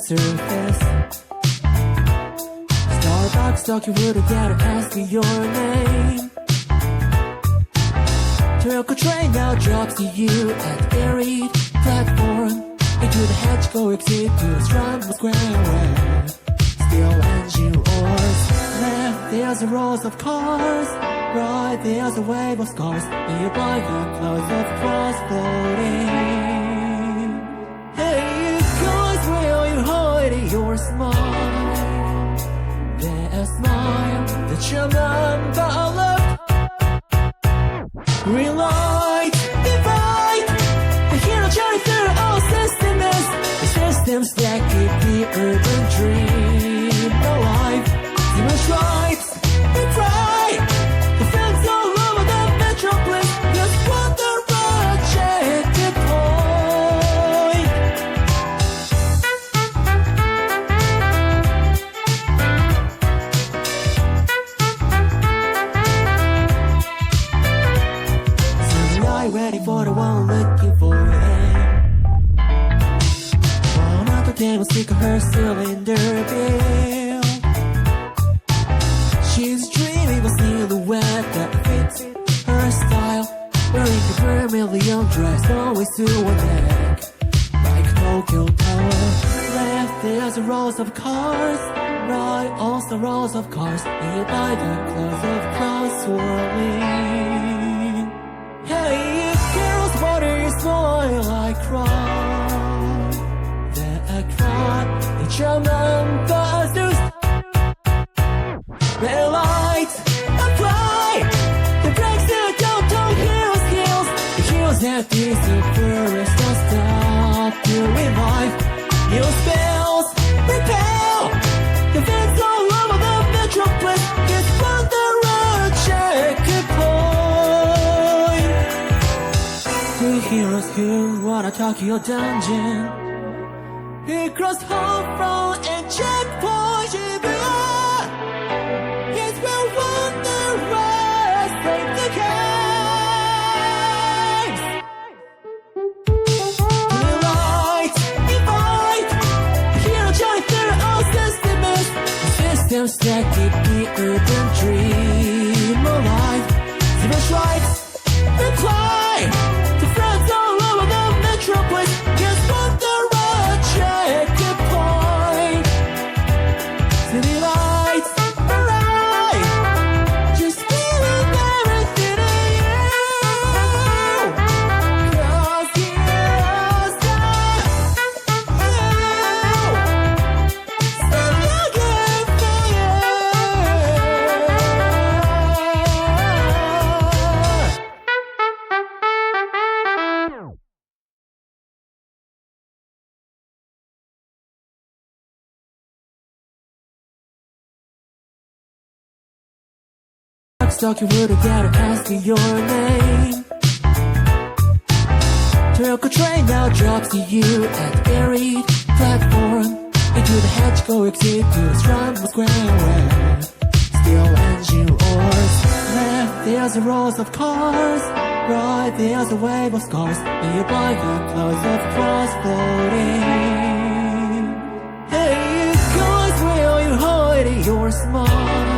surface. Starbucks talk, you wouldn't gotta ask me your name. Turtle train now drops to you at buried platform. Into the hedge go exit to the strand was square. Still engine roars. Left there's a rows of cars. Right there's a wave of scars. Nearby the clouds of cross floating. Hey guys, will you hide your smile? That smile that your number left. Green light, divide. The hero journey through all systems. The systems that keep the urban dream alive. Zero stripes, we try. The fans all over the metropolis. Just wonder what check point. Ready for the one looking for it. One of the day will stick her cylinder bill. She's dreaming of a silhouette that fits her style. Wearing a vermilion dress, always to her neck, like Tokyo Tower. Left there's a rows of cars. Right also rows of cars. Nearby the clouds of clouds swirling. Hey girls, what are you smile? I cry. Then I cry. The German buzzers. Red lights, I fly. The brakes that don't heroes heels. The heroes that disappear is not stop to revive. New spells, repel. The vents all over the metropolis. It's wonder checkpoint. Two heroes who wanna Tokyo dungeon. He crossed home from and checkpoint Shibuya. It's where wonder was save the case. Green light, divide. The hero journey through all systems. The systems that keep the urban dream alive. Zero stripes, reply. The friends all over the metropolis. Just wonder what checkpoint. City lights, alright. Just feeling everything in you. 'Cause heroes die. So looking for you. Talk, you wouldn't gotta ask me your name. Turtle train now drops to you at buried platform. Into the hedge go exit to the strand was square. Still engine roars. Left there's a rows of cars. Right there's a wave of scars. Nearby the clouds of cross floating. Hey guys, will you hide your smile?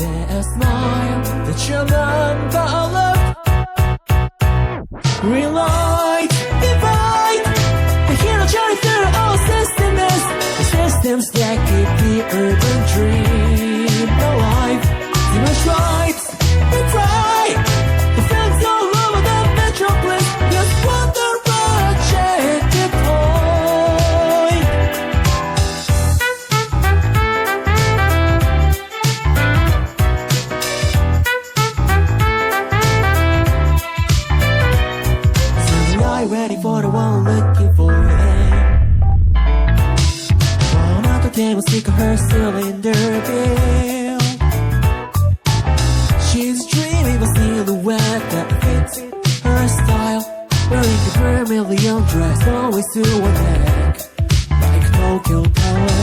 That smile that your number left. Green light, divide. The hero journey through all systems. The systems that keep the urban dream alive. Zero stripes, we try. The fans all over the metropolis. Just wonder what checkpoint. Ready for the one looking for it. One of the day will stick her cylinder bill. She's dreaming of a silhouette that fits her style. Wearing a vermilion dress, always to her neck, like Tokyo Tower.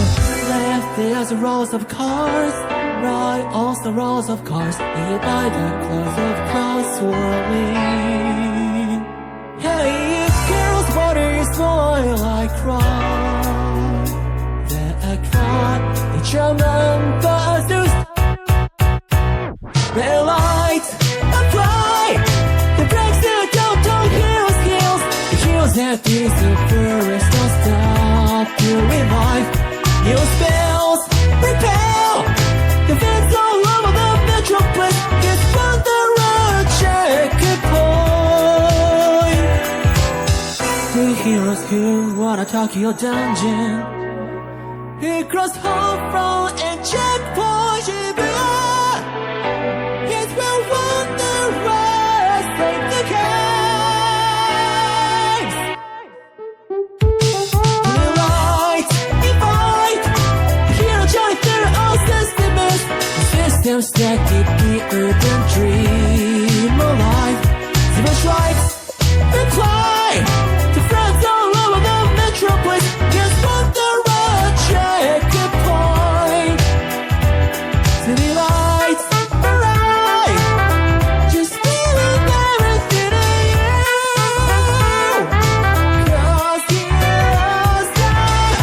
Left there's a rows of cars. Right also rows of cars. Nearby the clouds of clouds swirling. Hey girls, what are you smile? I cry. hot, the German buses. Red lights apply, the brakes that don't heroes kills. The heroes have disappeared, don't stop to revive. Heal spells, repel, the vents all over the metropolis. It's on the road, checkpoint. The heroes who wanna Tokyo dungeon, he crossed home from a checkpoint, Shibuya. Yes, we'll wonder where save the case. Green lights, invite, hero journey through all systems. Systems that keep the urban dream alive. Zero strikes, reply to friends all over the metropolis. Yes, wonder where checkpoint. City lights, arrive, just feeling everything in you. 'Cause heroes die,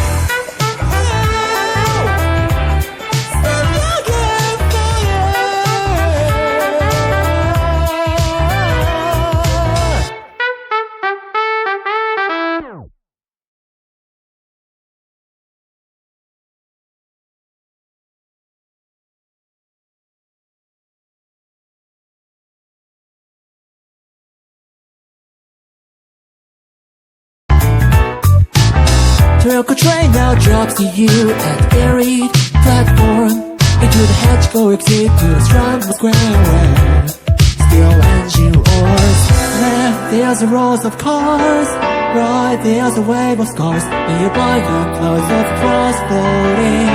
still looking for you. Tokyo train now drops to you at every platform. Into the hedge go exit to the strand square. Steel engine roars. Left there's a rows of cars. Right there's a wave of scars. And you blind the clouds of cross floating.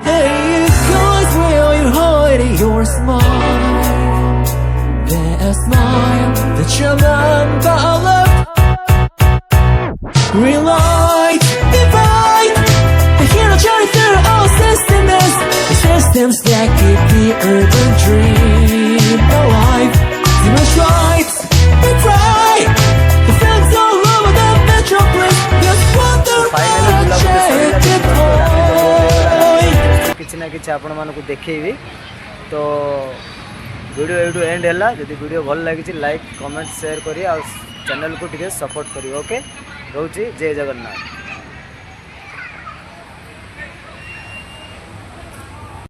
Hey, guys, will you hide your smile? That smile that your number left. Green light, divide, the hero journey through all systems. The systems that keep the urban dream alive. Zero stripes, we pray, the friends all over the metropolis. Just wonder where checkpoint. किसी ना किसी आपण मानक देखी तो video edu and है। जदि video भल लगी लाइक कमेंट शेयर करी आ चैनल को टिके सपोर्ट करी। ओके रोची जय जगन्नाथ।